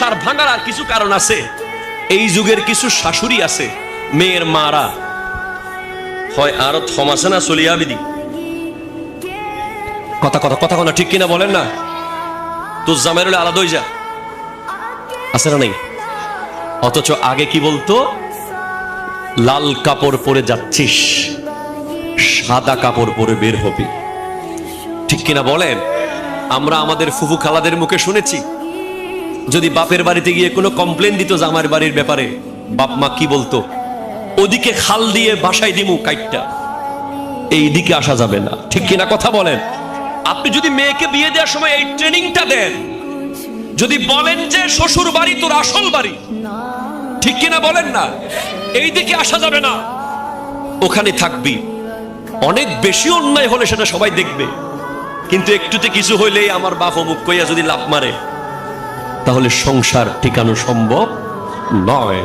সংসার ভাঙার আর কিছু কারণ আছে। এই যুগের কিছু শাশুড়ি আছে, মেয়ের মারা হয় আরো থমাসে না চলিয়া বিধি কথা কথা কথা কথা ঠিক কিনা বলেন না? তোর জামাইর হলে আলাদা হয়ে যা, আছে না নেই? অথচ আগে কি বলতো? লাল কাপড় পরে যাচ্ছিস, সাদা কাপড় পরে বের হবি। ঠিক কিনা বলেন? আমরা আমাদের ফুফু খালাদের মুখে শুনেছি, যদি বাপের বাড়িতে গিয়ে কোনো কমপ্লেন দিত জামাইয়ের বাড়ির ব্যাপারে, বাপ মা কি বলতো? ওদিকে খাল দিয়ে বাসায় দিমু কাইটটা, এই দিকে আসা যাবে না। ঠিক কিনা কথা বলেন? আপনি যদি মেয়েকে বিয়ে দেওয়ার সময় এই ট্রেনিংটা দেন, যদি বলেন যে শ্বশুর বাড়ি তোর আসল বাড়ি, ঠিক কিনা বলেন না? এই দিকে আসা যাবে না, ওখানে থাকবি। অনেক বেশি অন্যায় হলে সেটা সবাই দেখবে, কিন্তু একটুতে কিছু হইলেই আমার বাপ অমুক কইয়া যদি লাফ মারে, তাহলে সংসার টিকানো সম্ভব নয়।